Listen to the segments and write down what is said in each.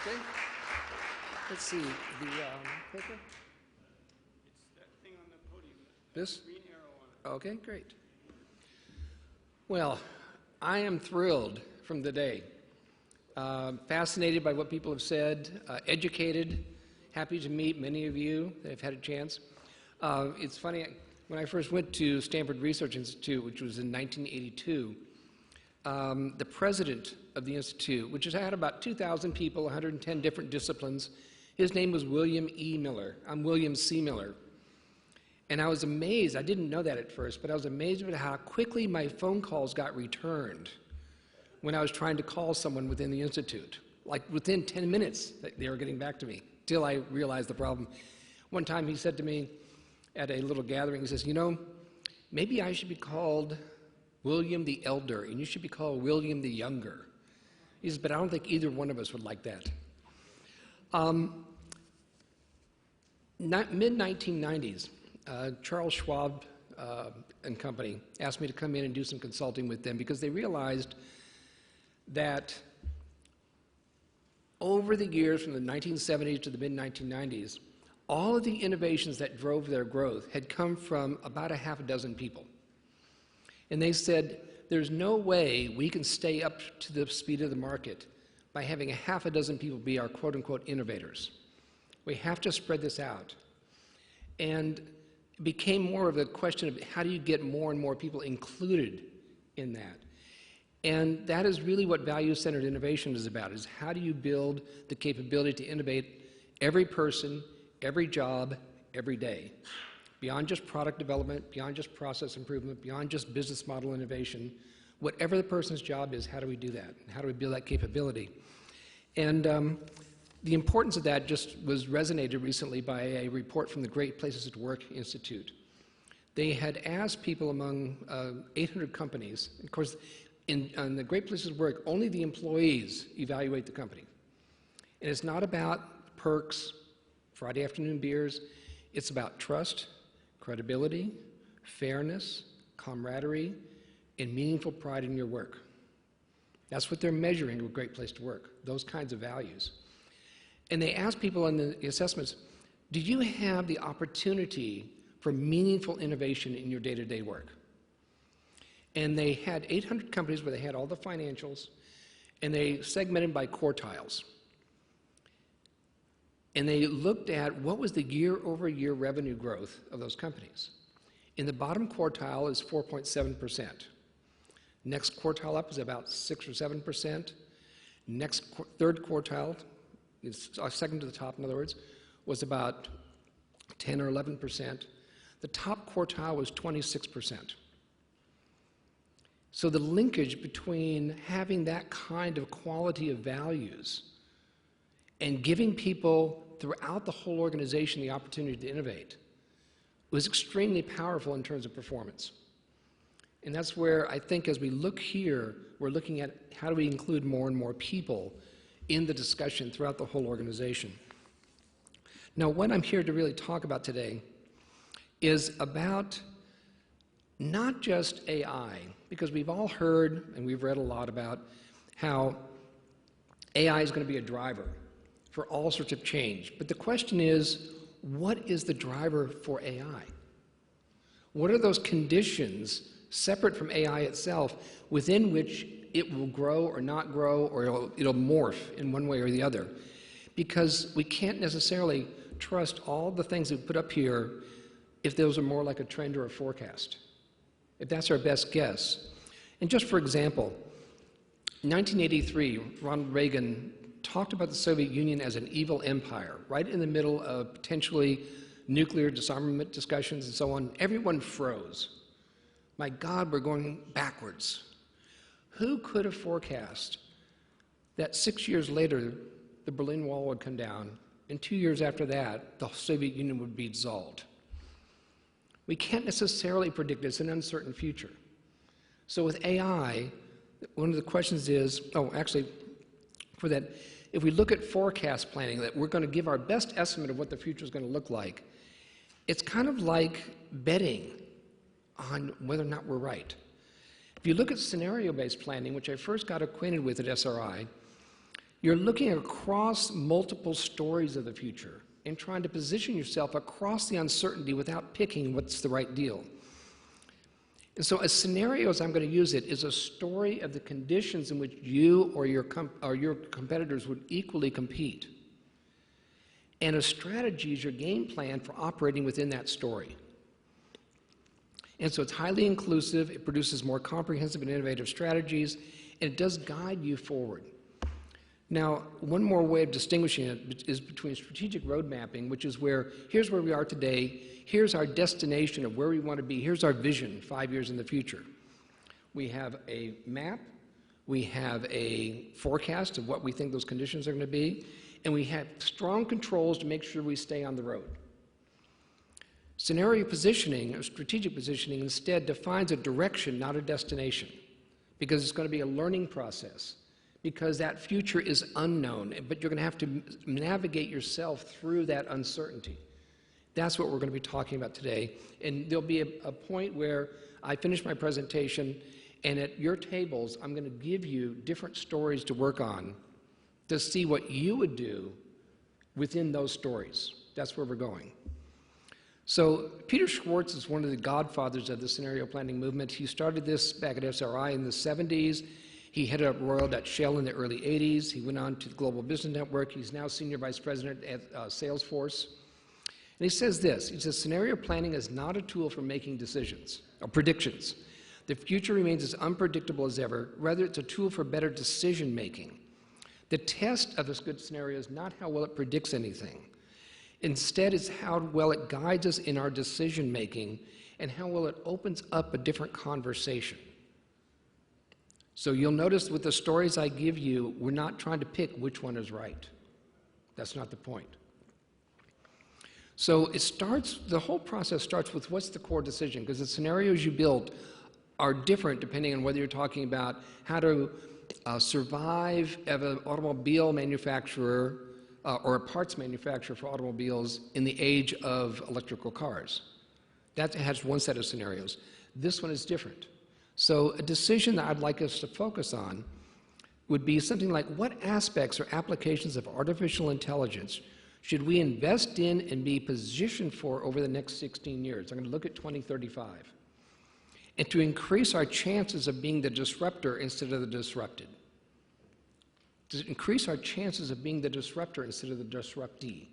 Okay. Let's see, the paper? It's that thing on the podium. This? Green arrow on it. Okay, great. Well, I am thrilled from the day. Fascinated by what people have said, educated, happy to meet many of you that have had a chance. It's funny, when I first went to Stanford Research Institute, which was in 1982, the president of the institute, which has had about 2,000 people, 110 different disciplines, his name was William E. Miller. I'm William C. Miller. And I was amazed, I didn't know that at first, but I was amazed at how quickly my phone calls got returned when I was trying to call someone within the institute. Like within 10 minutes, they were getting back to me, till I realized the problem. One time he said to me at a little gathering, he says, you know, maybe I should be called William the Elder, and you should be called William the Younger. He says, but I don't think either one of us would like that. Mid-1990s, Charles Schwab and company asked me to come in and do some consulting with them because they realized that over the years from the 1970s to the mid-1990s, all of the innovations that drove their growth had come from about a half a dozen people. And they said, there's no way we can stay up to the speed of the market by having a half a dozen people be our quote-unquote innovators. We have to spread this out. And it became more of a question of how do you get more and more people included in that. And that is really what value-centered innovation is about, is how do you build the capability to innovate every person, every job, every day. Beyond just product development, beyond just process improvement, beyond just business model innovation, whatever the person's job is, how do we do that? How do we build that capability? And the importance of that just was resonated recently by a report from the Great Places to Work Institute. They had asked people among 800 companies, of course, on the Great Places to Work, only the employees evaluate the company. And it's not about perks, Friday afternoon beers, it's about trust, credibility, fairness, camaraderie, and meaningful pride in your work. That's what they're measuring with Great Place to Work, those kinds of values. And they asked people in the assessments, do you have the opportunity for meaningful innovation in your day-to-day work? And they had 800 companies where they had all the financials, and they segmented by quartiles. And they looked at what was the year-over-year revenue growth of those companies. In the bottom quartile is 4.7%. Next quartile up is about 6 or 7%. Third quartile, is second to the top in other words, was about 10 or 11%. The top quartile was 26%. So the linkage between having that kind of quality of values and giving people throughout the whole organization the opportunity to innovate was extremely powerful in terms of performance. And that's where I think as we look here, we're looking at how do we include more and more people in the discussion throughout the whole organization. Now, what I'm here to really talk about today is about not just AI, because we've all heard and we've read a lot about how AI is going to be a driver for all sorts of change. But the question is, what is the driver for AI? What are those conditions separate from AI itself within which it will grow or not grow, or it'll morph in one way or the other? Because we can't necessarily trust all the things we put up here if those are more like a trend or a forecast, if that's our best guess. And just for example, in 1983, Ronald Reagan talked about the Soviet Union as an evil empire, right in the middle of potentially nuclear disarmament discussions and so on. Everyone froze. My God, we're going backwards. Who could have forecast that 6 years later, the Berlin Wall would come down, and 2 years after that, the Soviet Union would be dissolved? We can't necessarily predict it's an uncertain future. So with AI, one of the questions is, for that, if we look at forecast planning, that we're going to give our best estimate of what the future is going to look like, it's kind of like betting on whether or not we're right. If you look at scenario-based planning, which I first got acquainted with at SRI, You're looking across multiple stories of the future and trying to position yourself across the uncertainty without picking what's the right deal. And so a scenario, as I'm going to use it, is a story of the conditions in which you or your competitors would equally compete. And a strategy is your game plan for operating within that story. And so it's highly inclusive, it produces more comprehensive and innovative strategies, and it does guide you forward. Now, one more way of distinguishing it is between strategic road mapping, which is where, here's where we are today, here's our destination of where we want to be, here's our vision 5 years in the future. We have a map, we have a forecast of what we think those conditions are going to be, and we have strong controls to make sure we stay on the road. Scenario positioning, or strategic positioning, instead defines a direction, not a destination, because it's going to be a learning process, because that future is unknown, but you're going to have to navigate yourself through that uncertainty. That's what we're going to be talking about today. And there'll be a point where I finish my presentation, and at your tables, I'm going to give you different stories to work on to see what you would do within those stories. That's where we're going. So Peter Schwartz is one of the godfathers of the scenario planning movement. He started this back at SRI in the 70s. He headed up Royal at Shell in the early 80s. He went on to the Global Business Network. He's now Senior Vice President at Salesforce. And he says this, he says, scenario planning is not a tool for making decisions or predictions. The future remains as unpredictable as ever. Rather, it's a tool for better decision making. The test of this good scenario is not how well it predicts anything. Instead, it's how well it guides us in our decision making and how well it opens up a different conversation. So you'll notice with the stories I give you, we're not trying to pick which one is right. That's not the point. So the whole process starts with what's the core decision, because the scenarios you build are different depending on whether you're talking about how to survive as an automobile manufacturer or a parts manufacturer for automobiles in the age of electrical cars. That has one set of scenarios. This one is different. So a decision that I'd like us to focus on would be something like, what aspects or applications of artificial intelligence should we invest in and be positioned for over the next 16 years? I'm going to look at 2035. And to increase our chances of being the disruptor instead of the disrupted. To increase our chances of being the disruptor instead of the disruptee.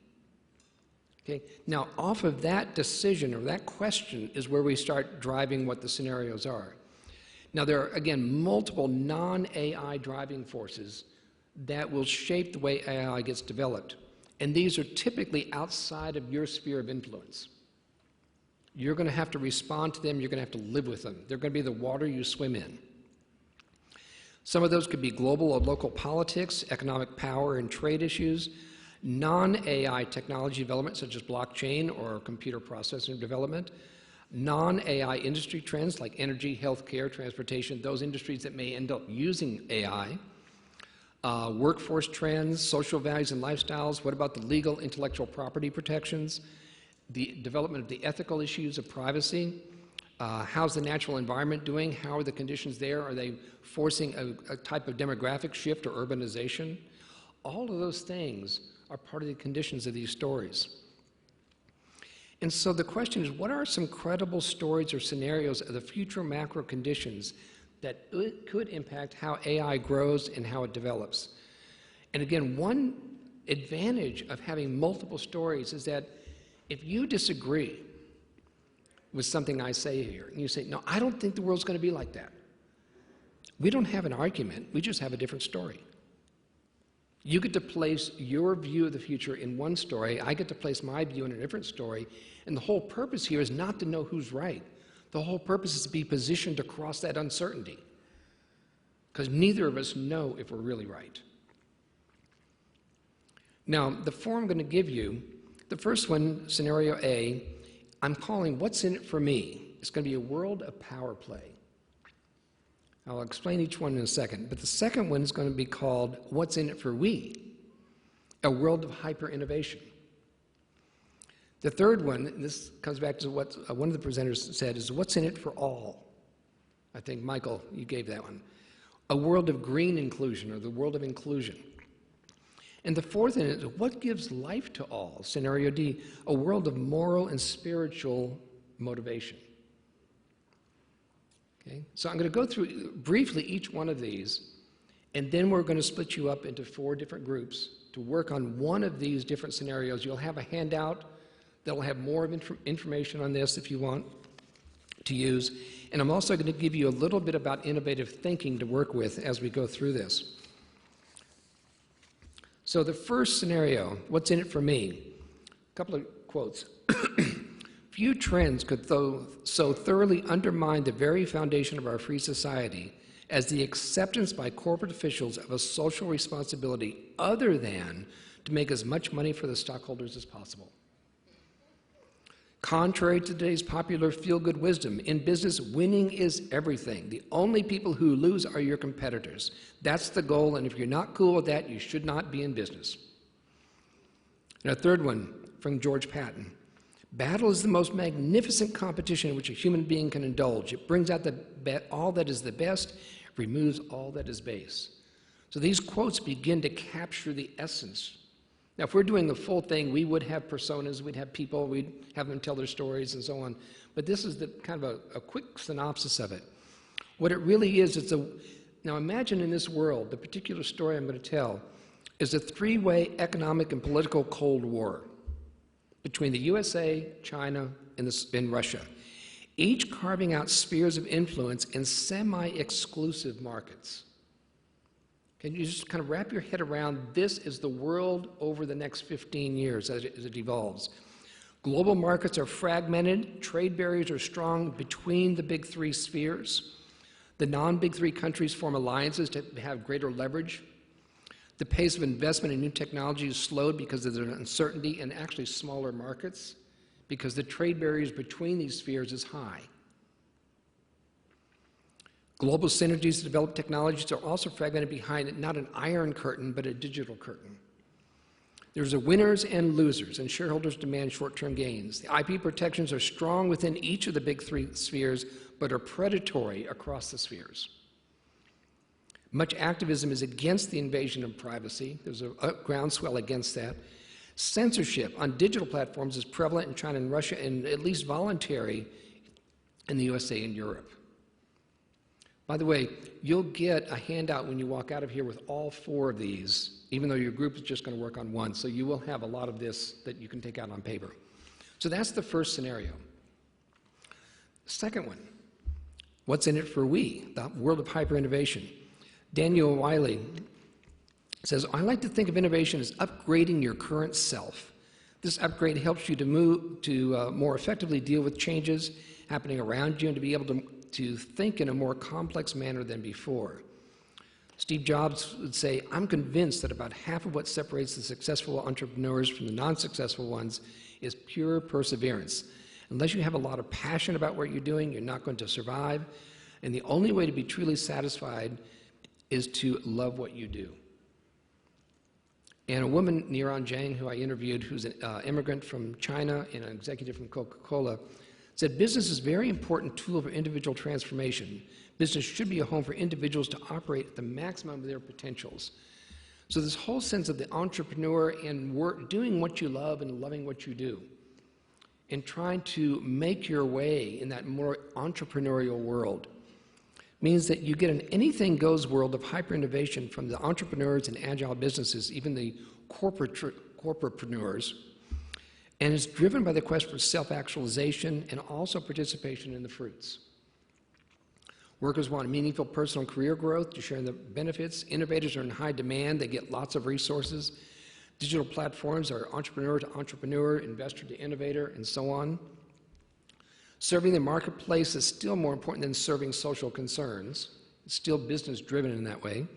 Okay? Now, off of that decision or that question is where we start driving what the scenarios are. Now, there are, again, multiple non-AI driving forces that will shape the way AI gets developed. And these are typically outside of your sphere of influence. You're going to have to respond to them. You're going to have to live with them. They're going to be the water you swim in. Some of those could be global or local politics, economic power and trade issues, non-AI technology development such as blockchain or computer processing development, non-AI industry trends like energy, healthcare, transportation, those industries that may end up using AI, workforce trends, social values and lifestyles. What about the legal intellectual property protections, the development of the ethical issues of privacy? How's the natural environment doing? How are the conditions there? Are they forcing a type of demographic shift or urbanization? All of those things are part of the conditions of these stories. And so the question is, what are some credible stories or scenarios of the future macro conditions that could impact how AI grows and how it develops? And again, one advantage of having multiple stories is that if you disagree with something I say here, and you say, no, I don't think the world's going to be like that. We don't have an argument, we just have a different story. You get to place your view of the future in one story, I get to place my view in a different story, and the whole purpose here is not to know who's right. The whole purpose is to be positioned across that uncertainty, because neither of us know if we're really right. Now, the four I'm going to give you, the first one, scenario A, I'm calling What's in it for me? It's going to be a world of power play. I'll explain each one in a second, but the second one is going to be called What's in it for we? A world of hyper-innovation. The third one, and this comes back to what one of the presenters said, is What's in it for all? I think, Michael, you gave that one. A world of green inclusion, or the world of inclusion. And the fourth is, what gives life to all? Scenario D, a world of moral and spiritual motivation. Okay? So I'm going to go through briefly each one of these, and then we're going to split you up into 4 different groups to work on one of these different scenarios. You'll have a handout that'll have more information on this if you want to use. And I'm also going to give you a little bit about innovative thinking to work with as we go through this. So the first scenario, what's in it for me? A couple of quotes. Few trends could so thoroughly undermine the very foundation of our free society as the acceptance by corporate officials of a social responsibility other than to make as much money for the stockholders as possible. Contrary to today's popular feel-good wisdom, in business, winning is everything. The only people who lose are your competitors. That's the goal, and if you're not cool with that, you should not be in business. And a third one from George Patton. Battle is the most magnificent competition in which a human being can indulge. It brings out all that is the best, removes all that is base. So these quotes begin to capture the essence. Now, if we're doing the full thing, we would have personas, we'd have people, we'd have them tell their stories and so on. But this is the kind of a quick synopsis of it. What it really is, now imagine in this world, the particular story I'm going to tell is a 3-way economic and political Cold War between the USA, China, and Russia, each carving out spheres of influence in semi-exclusive markets. Can you just kind of wrap your head around this is the world over the next 15 years as it evolves? Global markets are fragmented, trade barriers are strong between the big 3 spheres. The non-big 3 countries form alliances to have greater leverage. The pace of investment in new technology is slowed because of the uncertainty in actually smaller markets, because the trade barriers between these spheres is high. Global synergies to develop technologies are also fragmented behind not an iron curtain, but a digital curtain. There's a winners and losers, and shareholders demand short-term gains. The IP protections are strong within each of the big 3 spheres, but are predatory across the spheres. Much activism is against the invasion of privacy. There's a groundswell against that. Censorship on digital platforms is prevalent in China and Russia, and at least voluntary in the USA and Europe. By the way, you'll get a handout when you walk out of here with all 4 of these, even though your group is just going to work on one. So you will have a lot of this that you can take out on paper. So that's the first scenario. Second one, what's in it for we, the world of hyper-innovation? Daniel Wiley says, I like to think of innovation as upgrading your current self. This upgrade helps you to move to more effectively deal with changes happening around you and to be able to think in a more complex manner than before. Steve Jobs would say, I'm convinced that about half of what separates the successful entrepreneurs from the non-successful ones is pure perseverance. Unless you have a lot of passion about what you're doing, you're not going to survive. And the only way to be truly satisfied is to love what you do. And a woman, Niran Zhang, who I interviewed, who's an immigrant from China and an executive from Coca-Cola, said business is a very important tool for individual transformation. Business should be a home for individuals to operate at the maximum of their potentials. So this whole sense of the entrepreneur and work, doing what you love and loving what you do, and trying to make your way in that more entrepreneurial world means that you get an anything-goes world of hyper-innovation from the entrepreneurs and agile businesses, even the corporatepreneurs, and it's driven by the quest for self-actualization and also participation in the fruits. Workers want meaningful personal career growth to share in the benefits. Innovators are in high demand. They get lots of resources. Digital platforms are entrepreneur to entrepreneur, investor to innovator, and so on. Serving the marketplace is still more important than serving social concerns. It's still business-driven in that way.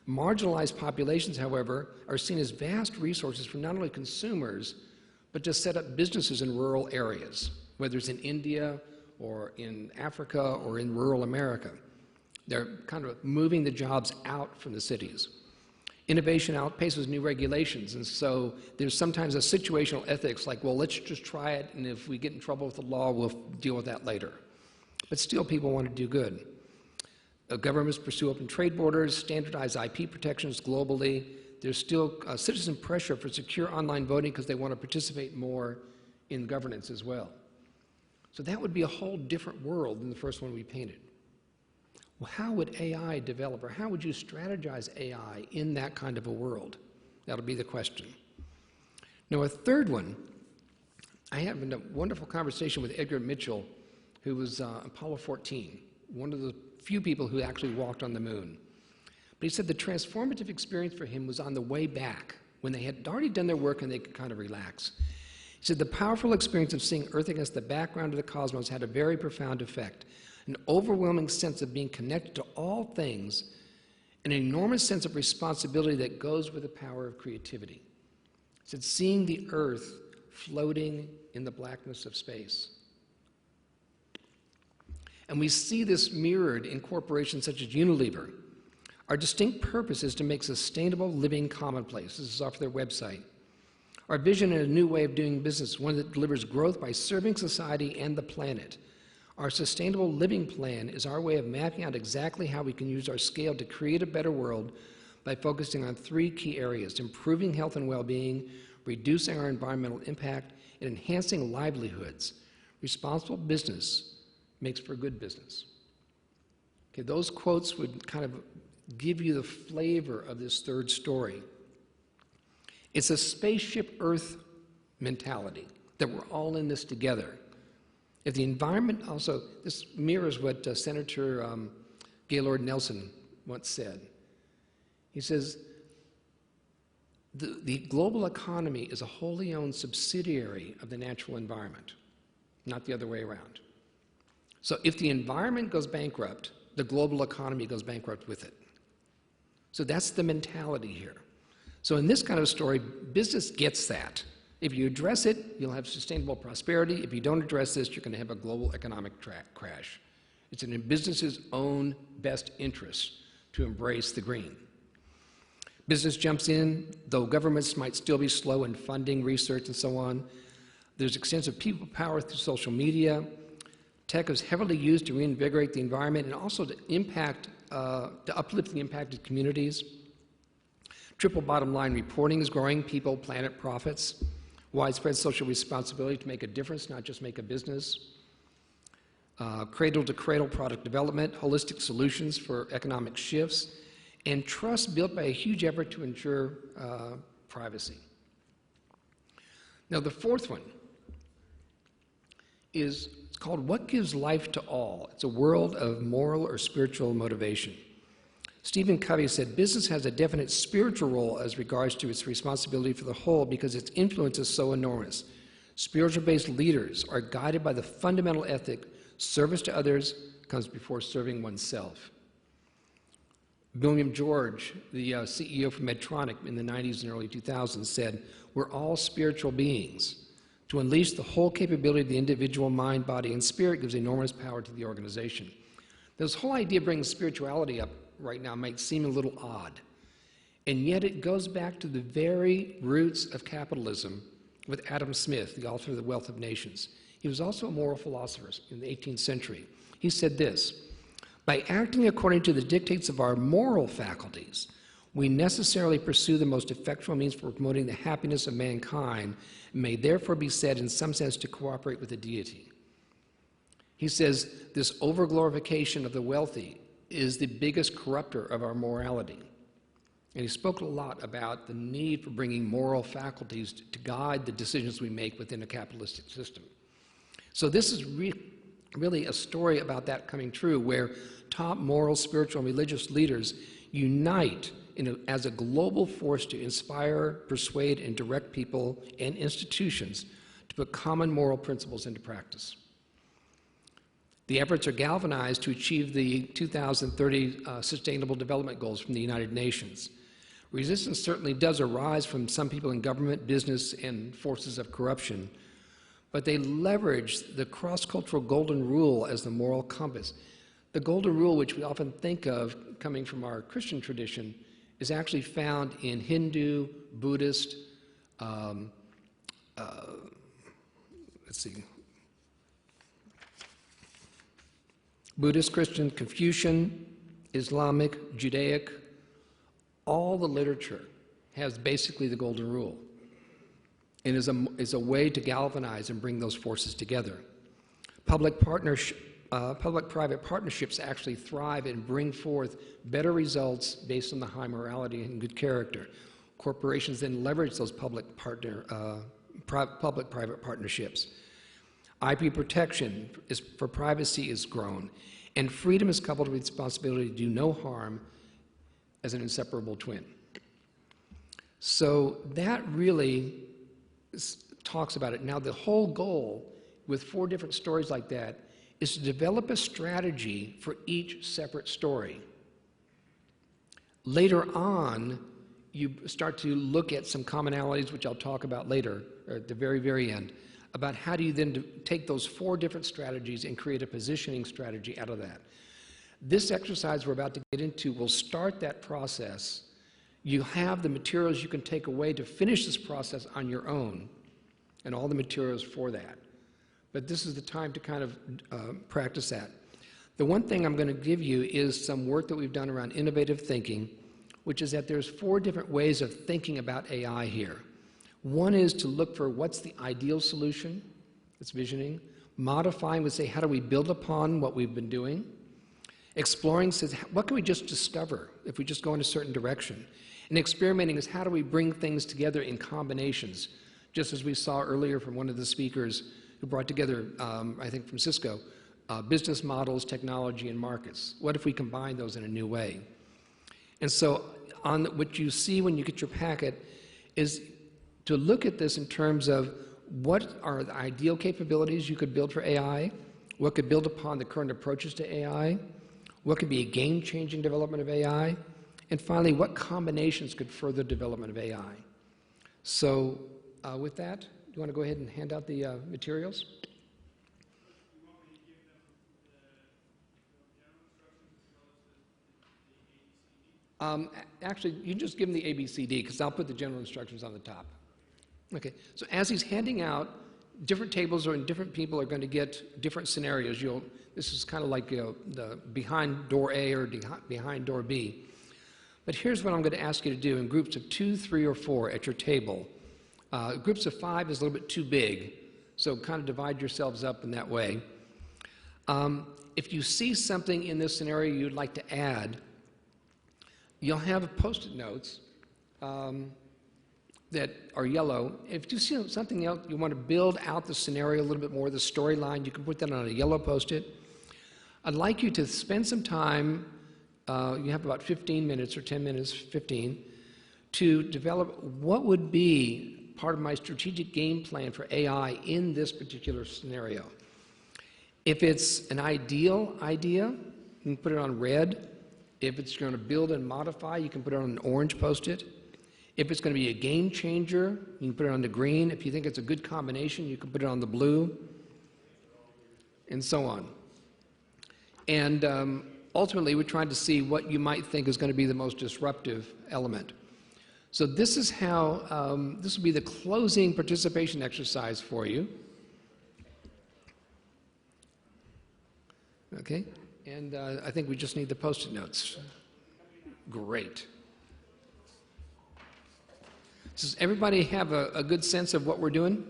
Marginalized populations, however, are seen as vast resources for not only consumers, but to set up businesses in rural areas, whether it's in India or in Africa or in rural America. They're kind of moving the jobs out from the cities. Innovation outpaces new regulations, and so there's sometimes a situational ethics like, well, let's just try it, and if we get in trouble with the law, we'll deal with that later. But still, people want to do good. Governments pursue open trade borders, standardize IP protections globally. there's still citizen pressure for secure online voting because they want to participate more in governance as well. So that would be a whole different world than the first one we painted. Well, how would AI develop, or how would you strategize AI in that kind of a world? That'll be the question. Now, a third one, I had a wonderful conversation with Edgar Mitchell, who was Apollo 14, one of the few people who actually walked on the moon. But he said the transformative experience for him was on the way back, when they had already done their work and they could kind of relax. He said the powerful experience of seeing Earth against the background of the cosmos had a very profound effect, an overwhelming sense of being connected to all things, an enormous sense of responsibility that goes with the power of creativity. He said seeing the Earth floating in the blackness of space. And we see this mirrored in corporations such as Unilever. Our distinct purpose is to make sustainable living commonplace. This is off their website. Our vision is a new way of doing business, one that delivers growth by serving society and the planet. Our sustainable living plan is our way of mapping out exactly how we can use our scale to create a better world by focusing on three key areas: improving health and well-being, reducing our environmental impact, and enhancing livelihoods. Responsible business makes for good business. Okay, those quotes would kind of give you the flavor of this third story. It's a spaceship Earth mentality, that we're all in this together. If the environment also, this mirrors what Senator Gaylord Nelson once said. He says, the global economy is a wholly owned subsidiary of the natural environment, not the other way around. So if the environment goes bankrupt, the global economy goes bankrupt with it. So that's the mentality here. So in this kind of story, business gets that. If you address it, you'll have sustainable prosperity. If you don't address this, you're going to have a global economic crash. It's in business's own best interest to embrace the green. Business jumps in, though governments might still be slow in funding research and so on. There's extensive people power through social media. Tech is heavily used to reinvigorate the environment and also to uplift the impacted communities. Triple bottom line reporting is growing: people, planet, profits. Widespread social responsibility to make a difference, not just make a business. Cradle-to-cradle product development, holistic solutions for economic shifts, and trust built by a huge effort to ensure privacy. Now, the fourth one is called What Gives Life to All? It's a world of moral or spiritual motivation. Stephen Covey said, business has a definite spiritual role as regards to its responsibility for the whole because its influence is so enormous. Spiritual-based leaders are guided by the fundamental ethic, service to others comes before serving oneself. William George, the CEO for Medtronic in the 90s and early 2000s, said, we're all spiritual beings. To unleash the whole capability of the individual mind, body, and spirit gives enormous power to the organization. This whole idea of bringing spirituality up right now might seem a little odd, and yet it goes back to the very roots of capitalism with Adam Smith, the author of The Wealth of Nations. He was also a moral philosopher in the 18th century. He said this, by acting according to the dictates of our moral faculties, we necessarily pursue the most effectual means for promoting the happiness of mankind and may therefore be said in some sense to cooperate with the deity. He says this overglorification of the wealthy is the biggest corrupter of our morality. And he spoke a lot about the need for bringing moral faculties to guide the decisions we make within a capitalistic system. So this is really a story about that coming true, where top moral, spiritual, and religious leaders unite as a global force to inspire, persuade, and direct people and institutions to put common moral principles into practice. The efforts are galvanized to achieve the 2030 Sustainable Development Goals from the United Nations. Resistance certainly does arise from some people in government, business, and forces of corruption, but they leverage the cross-cultural golden rule as the moral compass. The golden rule, which we often think of coming from our Christian tradition, is actually found in Hindu, Buddhist, Buddhist, Christian, Confucian, Islamic, Judaic, all the literature has basically the golden rule and is a way to galvanize and bring those forces together. Public-private partnerships actually thrive and bring forth better results based on the high morality and good character. Corporations then leverage those public-private partnerships. IP protection for privacy is grown, and freedom is coupled with responsibility to do no harm as an inseparable twin. So that really talks about it. Now, the whole goal with 4 different stories like that is to develop a strategy for each separate story. Later on, you start to look at some commonalities, which I'll talk about later, or at the very, very end, about how do you then take those 4 different strategies and create a positioning strategy out of that. This exercise we're about to get into will start that process. You have the materials you can take away to finish this process on your own, and all the materials for that. But this is the time to kind of practice that. The one thing I'm going to give you is some work that we've done around innovative thinking, which is that there's 4 different ways of thinking about AI here. One is to look for what's the ideal solution, it's visioning. Modifying would say, how do we build upon what we've been doing? Exploring says, what can we just discover if we just go in a certain direction? And experimenting is, how do we bring things together in combinations? Just as we saw earlier from one of the speakers who brought together, I think from Cisco, business models, technology, and markets. What if we combine those in a new way? And so on what you see when you get your packet is to look at this in terms of what are the ideal capabilities you could build for AI, what could build upon the current approaches to AI, what could be a game-changing development of AI, and finally, what combinations could further development of AI. So with that, do you want to go ahead and hand out the materials? Actually, you just give them the ABCD, because I'll put the general instructions on the top. Okay, so as he's handing out, different tables and different people are going to get different scenarios. This is kind of like the behind door A or behind door B. But here's what I'm going to ask you to do in groups of 2, 3, or 4 at your table. Groups of 5 is a little bit too big, so kind of divide yourselves up in that way. If you see something in this scenario you'd like to add, you'll have Post-it notes that are yellow. If you see something else, you want to build out the scenario a little bit more, the storyline, you can put that on a yellow Post-it. I'd like you to spend some time, you have about 15 minutes or 10 minutes, 15, to develop what would be part of my strategic game plan for AI in this particular scenario. If it's an ideal idea, you can put it on red. If it's going to build and modify, you can put it on an orange Post-it. If it's going to be a game changer, you can put it on the green. If you think it's a good combination, you can put it on the blue, and so on. And ultimately, we're trying to see what you might think is going to be the most disruptive element. So this is how, this will be the closing participation exercise for you. Okay, and I think we just need the Post-it notes. Great. Does everybody have a good sense of what we're doing?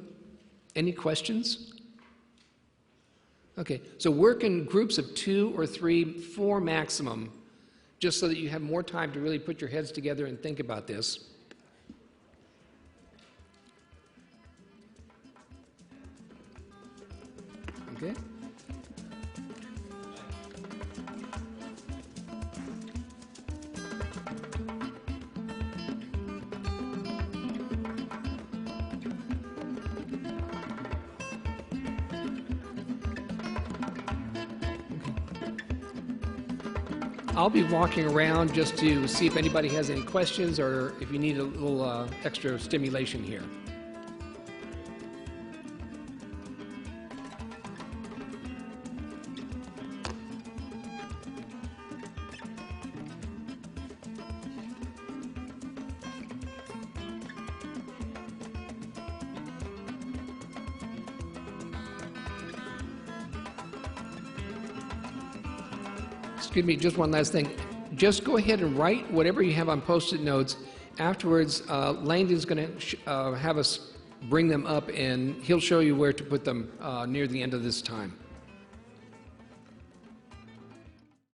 Any questions? Okay, so work in groups of 2 or 3, 4 maximum, just so that you have more time to really put your heads together and think about this. Okay. I'll be walking around just to see if anybody has any questions or if you need a little extra stimulation here. Excuse me, just one last thing. Just go ahead and write whatever you have on Post-it notes Afterwards, Langdon's going to have us bring them up, and he'll show you where to put them near the end of this time.